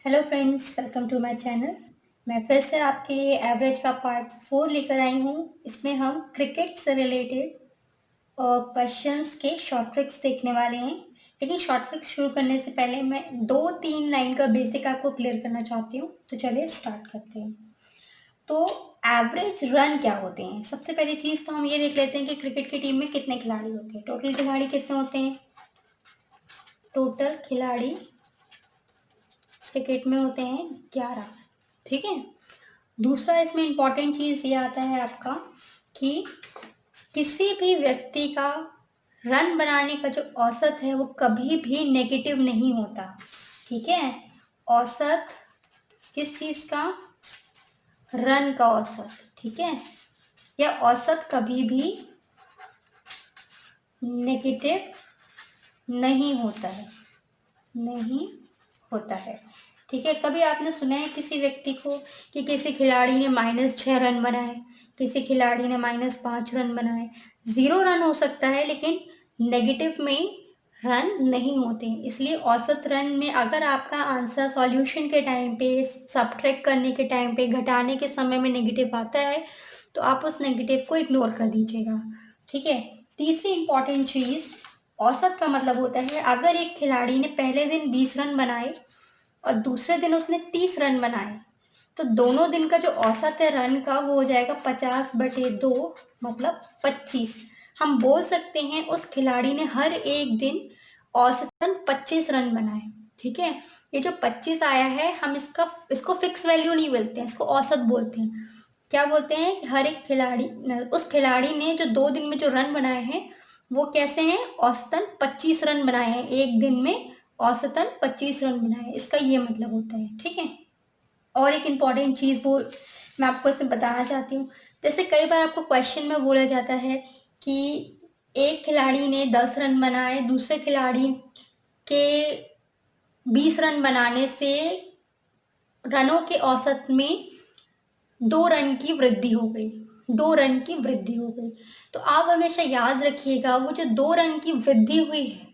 Hello friends, welcome to my channel. मैं फिर से आपके लिए एवरेज का पार्ट 4 लेकर आई हूँ। इसमें हम क्रिकेट से रिलेटेड क्वेश्चंस के शॉर्ट ट्रिक्स देखने वाले हैं। लेकिन शॉर्ट ट्रिक्स शुरू करने से पहले मैं 2-3 लाइन का बेसिक आपको क्लियर करना चाहती हूँ। तो चलिए स्टार्ट करते हैं। तो एवरेज रन क्या होते हैं? सबसे पहली चीज़ तो हम ये देख लेते हैं कि क्रिकेट की टीम में कितने खिलाड़ी होते हैं। टोटल खिलाड़ी कितने होते हैं? टोटल खिलाड़ी क्रिकेट में होते हैं 11। ठीक है। दूसरा इसमें इम्पॉर्टेंट चीज़ ये आता है आपका कि किसी भी व्यक्ति का रन बनाने का जो औसत है वो कभी भी नेगेटिव नहीं होता। ठीक है। औसत किस चीज़ का? रन का औसत। ठीक है। यह औसत कभी भी नेगेटिव नहीं होता है, नहीं होता है। ठीक है। कभी आपने सुना है किसी व्यक्ति को कि किसी खिलाड़ी ने -6 रन बनाए, किसी खिलाड़ी ने -5 रन बनाए? 0 रन हो सकता है लेकिन नेगेटिव में रन नहीं होते। इसलिए औसत रन में अगर आपका आंसर सॉल्यूशन के टाइम पे, सब्ट्रैक्ट करने के टाइम पे, घटाने के समय में नेगेटिव आता है तो आप उस नेगेटिव को इग्नोर कर दीजिएगा। ठीक है। तीसरी इंपॉर्टेंट चीज़, औसत का मतलब होता है अगर एक खिलाड़ी ने पहले दिन 20 रन बनाए और दूसरे दिन उसने 30 रन बनाए तो दोनों दिन का जो औसत है रन का वो हो जाएगा 50/2 मतलब 25। हम बोल सकते हैं उस खिलाड़ी ने हर एक दिन औसतन 25 रन बनाए। ठीक है। ये जो 25 आया है हम इसको फिक्स वैल्यू नहीं बोलते हैं, इसको औसत बोलते हैं। क्या बोलते हैं कि हर एक खिलाड़ी, उस खिलाड़ी ने जो 2 दिन में जो रन बनाए हैं वो कैसे हैं? औसतन 25 रन बनाए हैं। एक दिन में औसतन 25 रन बनाए, इसका ये मतलब होता है। ठीक है। और एक इम्पॉर्टेंट चीज़ वो मैं आपको इसमें बताना चाहती हूँ। जैसे कई बार आपको क्वेश्चन में बोला जाता है कि एक खिलाड़ी ने 10 रन बनाए, दूसरे खिलाड़ी के 20 रन बनाने से रनों के औसत में 2 रन की वृद्धि हो गई, 2 रन की वृद्धि हो गई। तो आप हमेशा याद रखिएगा वो जो 2 रन की वृद्धि हुई है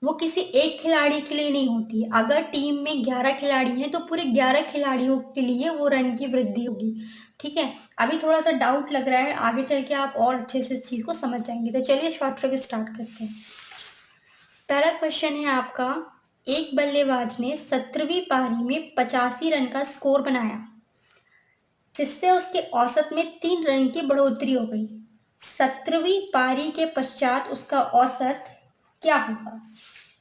वो किसी एक खिलाड़ी के लिए नहीं होती है। अगर टीम में 11 खिलाड़ी हैं तो पूरे 11 खिलाड़ियों के लिए वो रन की वृद्धि होगी। ठीक है। अभी थोड़ा सा डाउट लग रहा है, आगे चल के आप और अच्छे से इस चीज़ को समझ जाएंगे। तो चलिए शॉर्ट ट्रिक स्टार्ट करते हैं। पहला क्वेश्चन है आपका, एक बल्लेबाज ने 17वीं पारी में 85 रन का स्कोर बनाया जिससे उसके औसत में 3 रन की बढ़ोतरी हो गई। 17वीं पारी के पश्चात उसका औसत क्या होगा?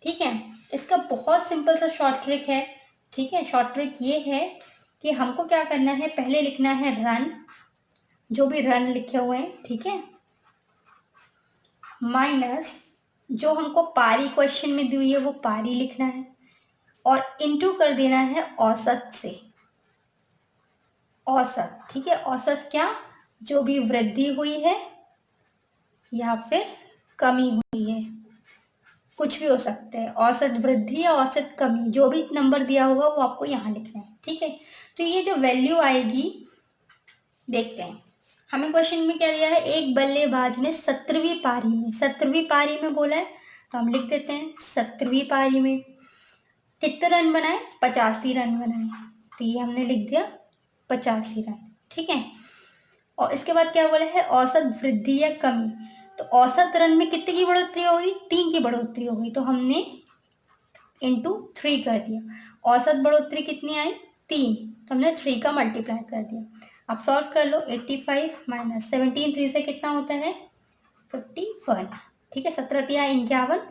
ठीक है। इसका बहुत सिंपल सा शॉर्ट ट्रिक है। ठीक है। शॉर्ट ट्रिक ये है कि हमको क्या करना है, पहले लिखना है रन, जो भी रन लिखे हुए हैं। ठीक है। माइनस जो हमको पारी क्वेश्चन में दी हुई है वो पारी लिखना है और इनटू कर देना है औसत से। औसत। ठीक है। औसत क्या? जो भी वृद्धि हुई है या फिर कमी हुई है, कुछ भी हो सकते हैं। औसत वृद्धि या औसत कमी, जो भी नंबर दिया होगा वो आपको यहाँ लिखना है। ठीक है। तो ये जो वैल्यू आएगी देखते हैं। हमें क्वेश्चन में क्या दिया है, एक बल्लेबाज ने 17वीं पारी में, 17वीं पारी में बोला है तो हम लिख देते हैं 17वीं पारी में कितने रन बनाए? 85 रन बनाए। तो ये हमने लिख दिया 85 रन। ठीक है। और इसके बाद क्या बोला है, औसत वृद्धि या कमी। तो औसत रन में कितने की बढ़ोतरी हो गई? 3 की बढ़ोतरी हो गई। तो हमने इंटू 3 कर दिया। औसत बढ़ोतरी कितनी आई? 3। तो हमने 3 का मल्टीप्लाई कर दिया। अब सॉल्व कर लो। 85 माइनस 17 3 से कितना होता है? 51। ठीक है। 17×3 = 51।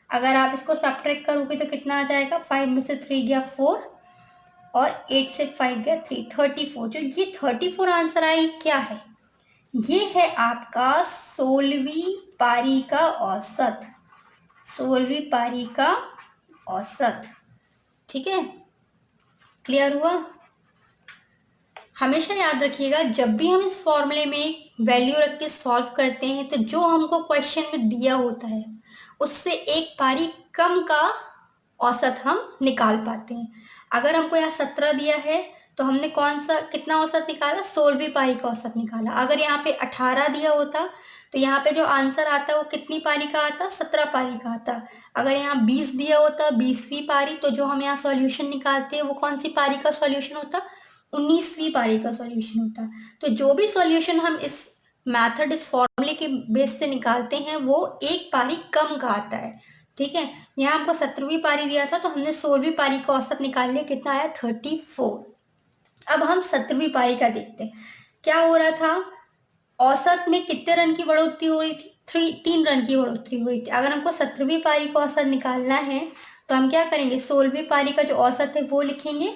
अगर आप इसको सब्ट्रैक्ट करोगे तो कितना आ जाएगा? 5 में से 3 गया 4 और 8 से 5 गया 3, 34। जो ये 34 आंसर आई क्या है? ये है आपका 16वीं पारी का औसत। 16वीं पारी का औसत। ठीक है। क्लियर हुआ? हमेशा याद रखिएगा जब भी हम इस फॉर्मूले में वैल्यू रख के सॉल्व करते हैं तो जो हमको क्वेश्चन में दिया होता है उससे एक पारी कम का औसत हम निकाल पाते हैं। अगर हमको यहाँ 17 दिया है तो हमने कौन सा कितना औसत निकाला? 16वीं पारी का औसत निकाला। अगर यहाँ पे 18 दिया होता तो यहाँ पे जो आंसर आता वो कितनी पारी का आता, 17 पारी का आता। अगर यहाँ 20 दिया होता, 20वीं पारी, तो जो हम यहाँ सॉल्यूशन निकालते हैं वो कौन सी पारी का सॉल्यूशन होता, 19वीं पारी का सॉल्यूशन होता। तो जो भी सॉल्यूशन हम इस मैथड, इस फॉर्मूले के बेस से निकालते हैं वो एक पारी कम का आता है। ठीक है, यहाँ हमको 17वीं पारी दिया था तो हमने 16वीं पारी का औसत निकाल लिया, कितना आया, 34। अब हम 17वीं पारी का देखते हैं क्या हो रहा था। औसत में कितने रन की बढ़ोतरी हो रही थी, 3 रन की बढ़ोतरी हुई थी। अगर हमको 17वीं पारी का औसत निकालना है तो हम क्या करेंगे, 16वीं पारी का जो औसत है वो लिखेंगे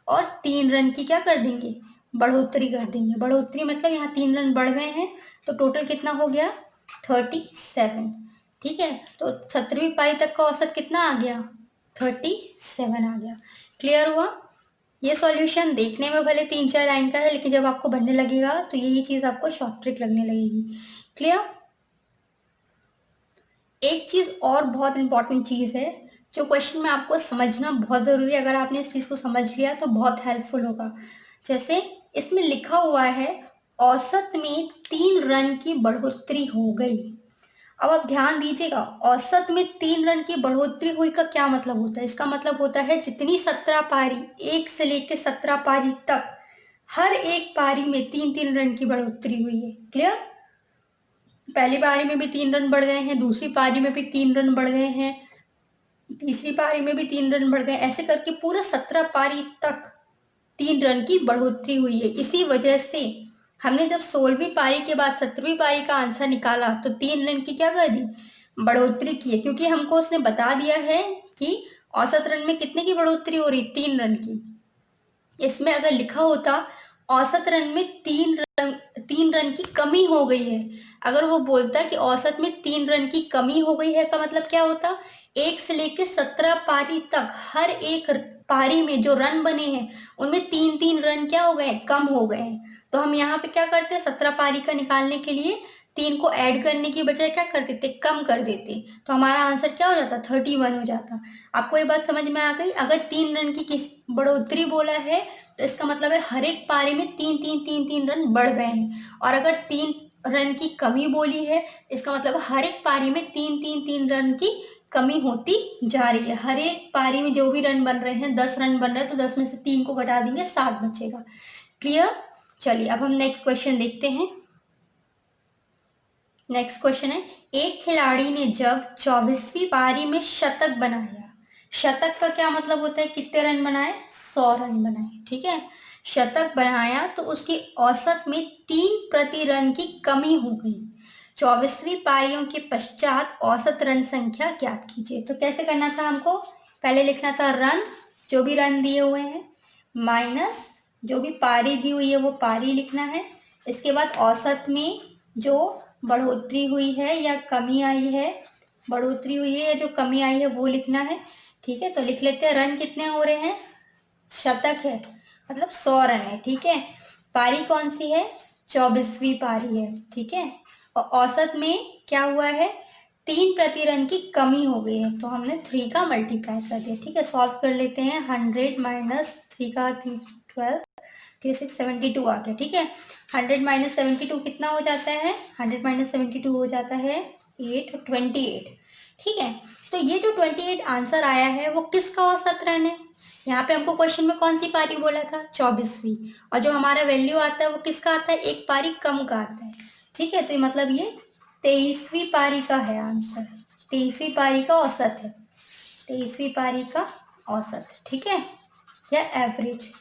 और 3 रन की क्या कर देंगे, बढ़ोतरी कर देंगे। बढ़ोतरी मतलब यहाँ 3 रन बढ़ गए हैं तो टोटल कितना हो गया, 37। ठीक है, तो 17वीं पारी तक का औसत कितना आ गया, 37 आ गया। क्लियर हुआ। ये सॉल्यूशन देखने में भले 3-4 लाइन का है, लेकिन जब आपको बनने लगेगा तो यही चीज आपको शॉर्ट ट्रिक लगने लगेगी। क्लियर। एक चीज और बहुत इंपॉर्टेंट चीज है जो क्वेश्चन में आपको समझना बहुत जरूरी है। अगर आपने इस चीज को समझ लिया तो बहुत हेल्पफुल होगा। जैसे इसमें लिखा हुआ है औसत में 3 रन की बढ़ोतरी हो गई। अब आप ध्यान दीजिएगा, औसत में 3 रन की बढ़ोतरी हुई का क्या मतलब होता है। इसका मतलब होता है जितनी 17 पारी, 1 से लेकर 17 पारी तक, हर एक पारी में 3-3 रन की बढ़ोतरी हुई है। क्लियर। पहली पारी में भी 3 रन बढ़ गए हैं, दूसरी पारी में भी 3 रन बढ़ गए हैं, तीसरी पारी में भी 3 रन बढ़ गए, ऐसे करके पूरा 17 पारी तक 3 रन की बढ़ोतरी हुई है। इसी वजह से हमने जब 16वीं पारी के बाद 17वीं पारी का आंसर निकाला तो 3 रन की क्या कर दी, बढ़ोतरी की है। क्योंकि हमको उसने बता दिया है कि औसत रन में कितने की बढ़ोतरी हो रही, 3 रन की। इसमें अगर लिखा होता औसत रन में 3 रन की कमी हो गई है, अगर वो बोलता कि औसत में 3 रन की कमी हो गई है का मतलब क्या होता, 1 से लेकर 17 पारी तक हर एक पारी में जो रन बने हैं उनमें 3-3 रन क्या हो गए, कम हो गए हैं। तो हम यहाँ पे क्या करते हैं, 17 पारी का निकालने के लिए 3 को ऐड करने की बजाय क्या कर देते, कम कर देते, तो हमारा आंसर क्या हो जाता, 31 हो जाता। आपको ये बात समझ में आ गई। अगर 3 रन की किस बढ़ोतरी बोला है तो इसका मतलब है हर एक पारी में 3-3 रन बढ़ गए हैं। और अगर 3 रन की कमी बोली है इसका मतलब हर एक पारी में 3-3 रन की कमी होती जा रही है। हर एक पारी में जो भी रन बन रहे हैं, 10 रन बन रहे हैं तो 10 में से 3 को घटा देंगे, 7 बचेगा। क्लियर। चलिए अब हम नेक्स्ट क्वेश्चन देखते हैं। नेक्स्ट क्वेश्चन है, एक खिलाड़ी ने जब 24वीं पारी में शतक बनाया, शतक का क्या मतलब होता है, कितने रन बनाए, 100 रन बनाए। ठीक है, शतक बनाया तो उसकी औसत में 3 प्रति रन की कमी हो गई। 24वीं पारियों के पश्चात औसत रन संख्या ज्ञात कीजिए। तो कैसे करना था हमको, पहले लिखना था रन, जो भी रन दिए हुए हैं, माइनस जो भी पारी दी हुई है वो पारी लिखना है। इसके बाद औसत में जो बढ़ोतरी हुई है या कमी आई है, बढ़ोतरी हुई है या जो कमी आई है वो लिखना है। ठीक है, तो लिख लेते हैं, रन कितने हो रहे हैं, शतक है मतलब 100 रन है। ठीक है, पारी कौन सी है, 24वीं पारी है। ठीक है, और औसत में क्या हुआ है, 3 प्रति रन की कमी हो गई है, तो हमने 3 का मल्टीप्लाई कर दिया। ठीक है, सॉल्व कर लेते हैं, 100 माइनस 3 का 12, 3672 आ गया। ठीक है, 100 माइनस 72 कितना हो जाता है, 100 माइनस 72 हो जाता है 28। ठीक है, तो ये जो 28 आंसर आया है वो किसका औसत रन है। यहाँ पे हमको क्वेश्चन में कौन सी पारी बोला था, 24वीं, और जो हमारा वैल्यू आता है वो किसका आता है, एक पारी कम का आता है। ठीक है, तो ये मतलब ये 23वीं पारी का है आंसर, 23वीं पारी का औसत है, 23वीं पारी का औसत। ठीक है, या एवरेज।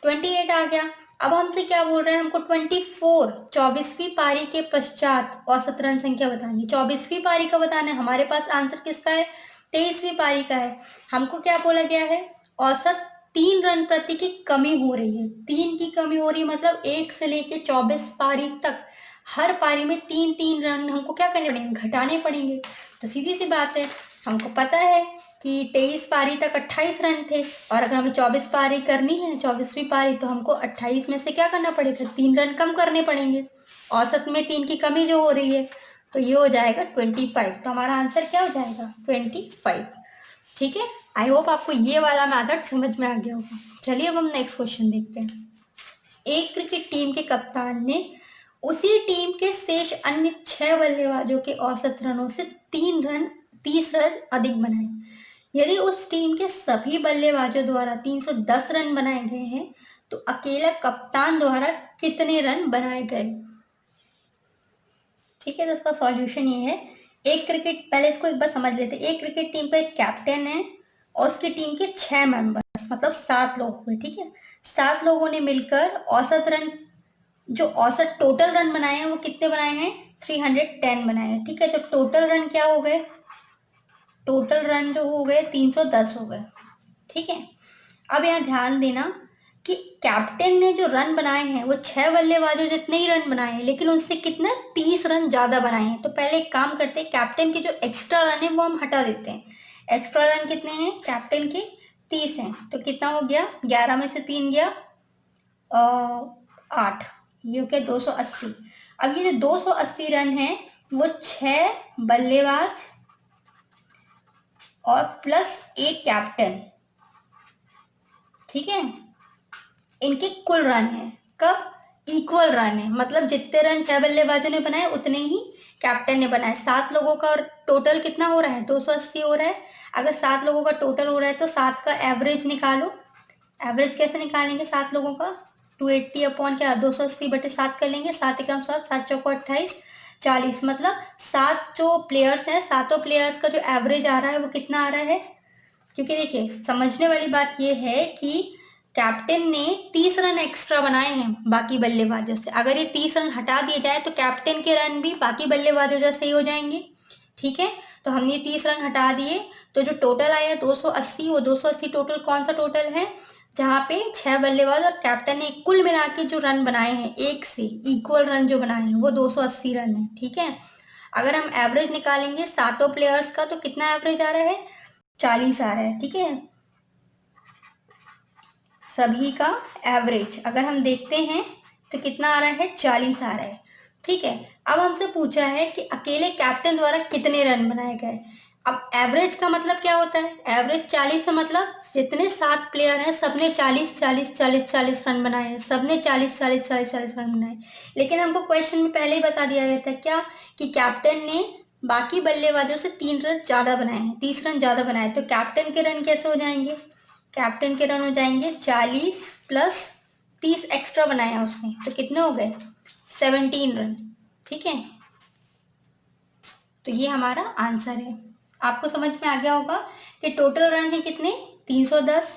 28 आ गया। अब हमसे क्या बोल रहे हैं, हमको 24, 24वीं पारी के पश्चात औसत रन संख्या बतानी, 24वीं पारी का बताना है। हमारे पास आंसर किसका है, 23वीं पारी का है। हमको क्या बोला गया है, औसत 3 रन प्रति की कमी हो रही है, 3 की कमी हो रही है, मतलब 1 से लेके 24 पारी तक हर पारी में 3-3 रन हमको क्या करने पड़ेंगे, घटाने पड़ेंगे। तो सीधी सी बात है, हमको पता है कि 23 पारी तक 28 रन थे, और अगर हमें 24 पारी करनी है, 24वीं पारी, तो हमको 28 में से क्या करना पड़ेगा, 3 रन कम करने पड़ेंगे। औसत में 3 की कमी जो हो रही है, तो ये हो जाएगा 25। तो हमारा आंसर क्या हो जाएगा, 25। ठीक है, आई होप आपको ये वाला मेथड समझ में आ गया होगा। चलिए अब हम नेक्स्ट क्वेश्चन देखते हैं। एक क्रिकेट टीम के कप्तान ने उसी टीम के शेष अन्य 6 बल्लेबाजों के औसत रनों से 30 रन अधिक बनाए। यदि उस टीम के सभी बल्लेबाजों द्वारा 310 रन बनाए गए हैं तो अकेला कप्तान द्वारा कितने रन बनाए गए। ठीक है, तो इसका सॉल्यूशन ये है, एक क्रिकेट, पहले इसको एक बार समझ लेते हैं। एक क्रिकेट टीम का एक कैप्टन है और उसकी टीम के 6 मेंबर्स, मतलब 7 लोग हुए। ठीक है, 7 लोगों ने मिलकर औसत रन, जो औसत टोटल रन बनाए हैं वो कितने बनाए हैं, 310 बनाए हैं। ठीक है, तो टोटल रन क्या हो गए, टोटल रन जो हो गए 310 हो गए। ठीक है, अब यहाँ ध्यान देना कि कैप्टन ने जो रन बनाए हैं वो 6 बल्लेबाजों जितने ही रन बनाए हैं, लेकिन उनसे कितना 30 रन ज्यादा बनाए हैं। तो पहले एक काम करते हैं, कैप्टन के जो एक्स्ट्रा रन है वो हम हटा देते हैं। एक्स्ट्रा रन कितने हैं कैप्टन के, 30 हैं, तो कितना हो गया, 11 में से 3 गया 8, ये हो गया 280। अब ये जो 280 रन है वो 6 बल्लेबाज और प्लस एक कैप्टन, ठीक है, इनके कुल रन है। कब, इक्वल रन है, मतलब जितने रन 6 बल्लेबाजों ने बनाए उतने ही कैप्टन ने बनाए। 7 लोगों का टोटल कितना हो रहा है, 280 हो रहा है। अगर 7 लोगों का टोटल हो रहा है तो 7 का एवरेज निकालो। एवरेज कैसे निकालेंगे 7 लोगों का, 280 अपॉन क्या, 280/7 कर लेंगे। 7 एकम 7, 7 चौको 28, 40, मतलब 7 जो प्लेयर्स हैं, सातों प्लेयर्स का जो एवरेज आ रहा है वो कितना आ रहा है। क्योंकि देखिए समझने वाली बात यह है कि कैप्टन ने 30 रन एक्स्ट्रा बनाए हैं बाकी बल्लेबाजों से। अगर ये 30 रन हटा दिए जाए तो कैप्टन के रन भी बाकी बल्लेबाजों जैसे ही हो जाएंगे। ठीक है, तो हमने 30 रन हटा दिए, तो जो टोटल आया 280, वो 280 टोटल कौन सा टोटल है, जहाँ पे 6 बल्लेबाज और कैप्टन ने कुल मिला के जो रन बनाए हैं, एक से इक्वल रन जो बनाए हैं वो 280 रन है। ठीक है, अगर हम एवरेज निकालेंगे सातों प्लेयर्स का तो कितना एवरेज आ रहा है, 40 आ रहा है। ठीक है, सभी का एवरेज अगर हम देखते हैं तो कितना आ रहा है, 40 आ रहा है। ठीक है, अब हमसे पूछा है कि अकेले कैप्टन द्वारा कितने रन बनाए गए। अब एवरेज का मतलब क्या होता है, एवरेज 40 का मतलब जितने 7 प्लेयर हैं सबने 40 रन बनाए हैं, सबने 40 रन बनाए। लेकिन हमको क्वेश्चन में पहले ही बता दिया गया था क्या, कि कैप्टन ने बाकी बल्लेबाजों से 3 रन ज्यादा बनाए हैं, 30 रन ज्यादा बनाए। तो कैप्टन के रन कैसे हो जाएंगे, कैप्टन के रन हो जाएंगे 40 प्लस 30 एक्स्ट्रा बनाया उसने, तो कितने हो गए, 17 रन। ठीक है, तो ये हमारा आंसर है। आपको समझ में आ गया होगा कि टोटल रन है कितने, 310।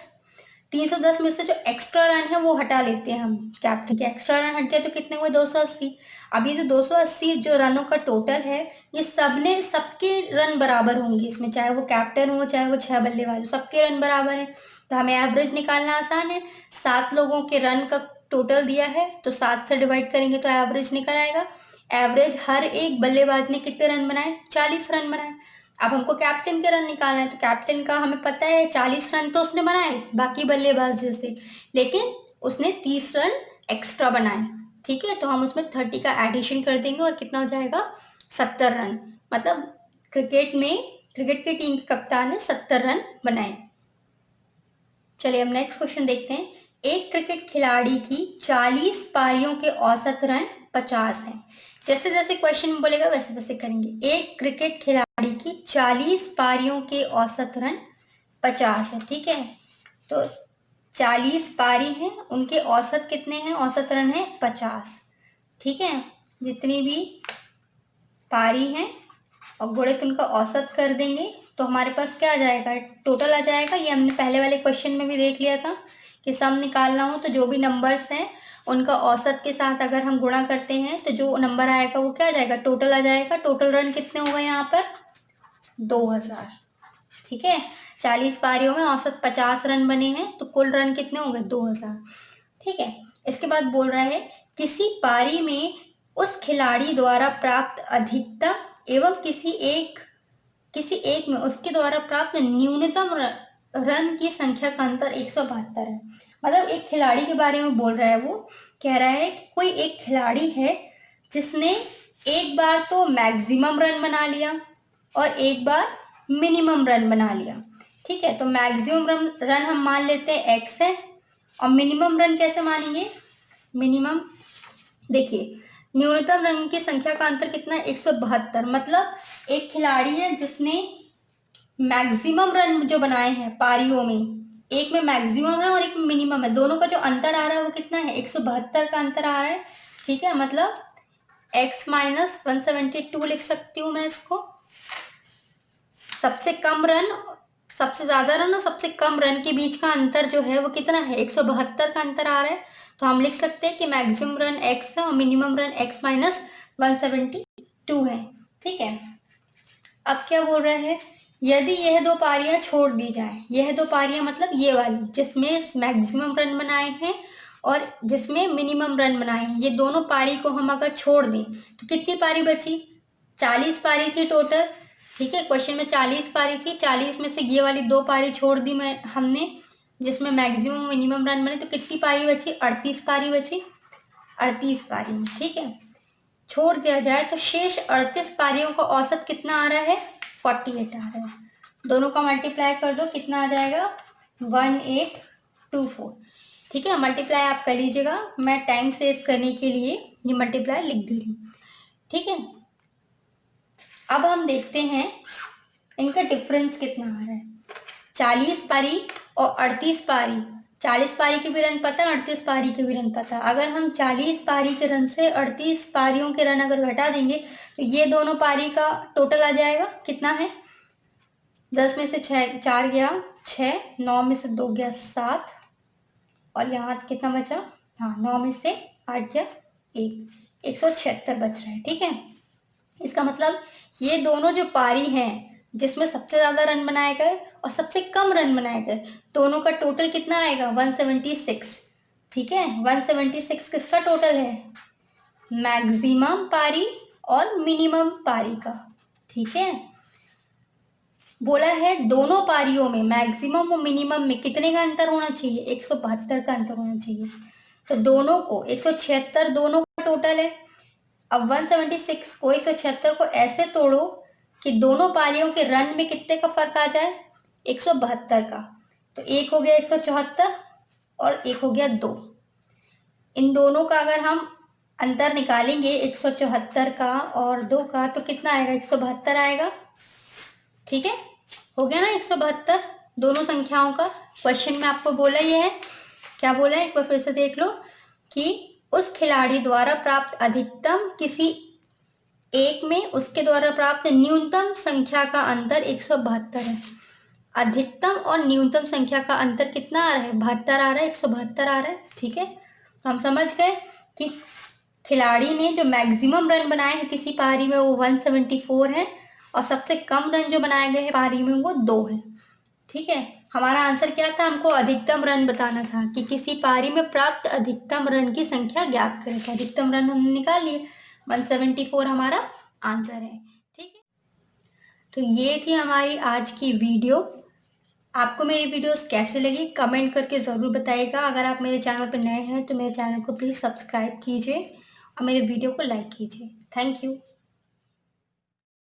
310 में से जो एक्स्ट्रा रन है वो हटा लेते हैं हम, कैप्टन के एक्स्ट्रा रन हट गए तो कितने हुए, 280। अब ये जो 280 जो रनों का टोटल है, ये सबने सबके रन बराबर होंगे इसमें, चाहे वो कैप्टन हो चाहे वो 6 बल्लेबाज हो, सबके रन बराबर है। तो हमें एवरेज निकालना आसान है, 7 लोगों के रन का टोटल दिया है तो 7 से डिवाइड करेंगे तो एवरेज निकल आएगा। एवरेज हर एक बल्लेबाज ने कितने रन बनाए, 40 रन बनाए। अब हमको कैप्टन के रन निकालना है, तो कैप्टन का हमें पता है 40 रन तो उसने बनाए बाकी बल्लेबाज जैसे, लेकिन उसने 30 रन एक्स्ट्रा बनाए। ठीक है, तो हम उसमें 30 का एडिशन कर देंगे और कितना हो जाएगा, 70 रन। मतलब क्रिकेट की टीम के कप्तान ने 70 रन बनाए। चलिए अब नेक्स्ट क्वेश्चन देखते हैं। एक क्रिकेट खिलाड़ी की 40 पारियों के औसत रन 50 हैं। जैसे जैसे क्वेश्चन में बोलेगा वैसे वैसे करेंगे। एक क्रिकेट खिलाड़ी की 40 पारियों के औसत रन 50 है। ठीक है, तो 40 पारी हैं, उनके औसत कितने हैं, औसत रन है 50। ठीक है, जितनी भी पारी हैं और गुणित उनका औसत कर देंगे तो हमारे पास क्या आ जाएगा, टोटल आ जाएगा। ये हमने पहले वाले क्वेश्चन में भी देख लिया था कि सम निकालना हो तो जो भी नंबर्स हैं उनका औसत के साथ अगर हम गुणा करते हैं तो जो नंबर आएगा वो क्या आ जाएगा, टोटल आ जाएगा। टोटल रन कितने हो गए यहाँ पर, 2000। ठीक है, 40 पारियों में औसत 50 रन बने हैं तो कुल रन कितने हो गए, 2000। ठीक है, इसके बाद बोल रहा है किसी पारी में उस खिलाड़ी द्वारा प्राप्त अधिकतम एवं किसी एक में उसके द्वारा प्राप्त न्यूनतम रन की संख्या का अंतर 172 है। मतलब एक खिलाड़ी के बारे में बोल रहा है, वो कह रहा है कि कोई एक खिलाड़ी है जिसने एक बार तो मैक्सिमम रन बना लिया और एक बार मिनिमम रन बना लिया। ठीक है, तो मैक्सिमम रन हम मान लेते हैं x है और मिनिमम रन कैसे मानेंगे, मिनिमम देखिए न्यूनतम रन की संख्या का अंतर कितना है? 172। मतलब एक खिलाड़ी है जिसने मैक्सिमम रन जो बनाए हैं पारियों में, एक में मैक्सिमम है और एक में मिनिमम है, दोनों का जो अंतर आ रहा है वो कितना है? 172 का अंतर आ रहा है। ठीक है, मतलब x माइनस 172 लिख सकती हूँ मैं इसको। सबसे कम रन, सबसे ज्यादा रन और सबसे कम रन के बीच का अंतर जो है वो कितना है? 172 का अंतर आ रहा है। तो हम लिख सकते हैं कि मैक्सिमम रन x है और मिनिमम रन x माइनस 172 है। ठीक है, अब क्या बोल रहा है? यदि यह दो पारियां छोड़ दी जाए, यह दो पारियां मतलब ये वाली जिसमें मैक्सिमम रन बनाए हैं और जिसमें मिनिमम रन बनाए हैं, ये दोनों पारी को हम अगर छोड़ दें तो कितनी पारी बची? 40 पारी थी टोटल। ठीक है, क्वेश्चन में 40 पारी थी, 40 में से ये वाली दो पारी छोड़ दी हमने जिसमें मैक्सिमम मिनिमम रन बने, तो कितनी पारी बची? 38 पारी बची, 38 पारी। ठीक है, छोड़ दिया जाए तो शेष 38 पारियों का औसत कितना आ रहा है? 48 आ रहा है। दोनों का मल्टीप्लाई कर दो, कितना आ जाएगा? 1824। ठीक है, मल्टीप्लाई आप कर लीजिएगा, मैं टाइम सेव करने के लिए ये मल्टीप्लाई लिख दे रही हूँ। ठीक है, अब हम देखते हैं इनका डिफरेंस कितना आ रहा है। 40 पारी और 38 पारी, 40 पारी के भी रन पता है, 38 पारी के भी रन पता है। अगर हम 40 पारी के रन से 38 पारियों के रन अगर घटा देंगे तो ये दोनों पारी का टोटल आ जाएगा, कितना है? 10 में से 4 गया 6, 9 में से 2 गया 7 और यहाँ कितना बचा? हाँ, 9 में से 8 गया 1, 176 बच रहा है। ठीक है, इसका मतलब ये दोनों जो पारी हैं जिसमें सबसे ज्यादा रन बनाए गए और सबसे कम रन बनाए गए, दोनों का टोटल कितना आएगा? 176। ठीक है, 176 किसका टोटल है? मैक्सिमम पारी और मिनिमम पारी का। ठीक है, बोला है दोनों पारियों में मैक्सिमम और मिनिमम में कितने का अंतर होना चाहिए? 172 का अंतर होना चाहिए। तो दोनों को 176 दोनों का टोटल है। अब 176 को 176 को ऐसे तोड़ो कि दोनों पारियों के रन में कितने का फर्क आ जाए? 172 का। तो एक हो गया 174 और एक हो गया 2। इन दोनों का अगर हम अंतर निकालेंगे 174 का और 2 का तो कितना आएगा? 172 आएगा। ठीक है, हो गया ना 172 दोनों संख्याओं का। क्वेश्चन में आपको बोला ये है, क्या बोला है एक बार फिर से देख लो, कि उस खिलाड़ी द्वारा प्राप्त अधिकतम किसी एक में उसके द्वारा प्राप्त न्यूनतम संख्या का अंतर 172 है। अधिकतम और न्यूनतम संख्या का अंतर कितना आ रहा है? 72 आ रहा है, 172 आ रहा है। ठीक है, तो हम समझ गए कि खिलाड़ी ने जो मैक्सिमम रन बनाए हैं किसी पारी में वो 174 है और सबसे कम रन जो बनाए गए हैं पारी में वो 2 है। ठीक है, हमारा आंसर क्या था? हमको अधिकतम रन बताना था कि किसी पारी में प्राप्त अधिकतम रन की संख्या ज्ञात करें। तो अधिकतम रन हमने निकाल लिए, 174 हमारा आंसर है। ठीक है, तो ये थी हमारी आज की वीडियो। आपको मेरी वीडियोस कैसे लगी कमेंट करके ज़रूर बताइएगा। अगर आप मेरे चैनल पर नए हैं तो मेरे चैनल को प्लीज़ सब्सक्राइब कीजिए और मेरे वीडियो को लाइक कीजिए। Thank you.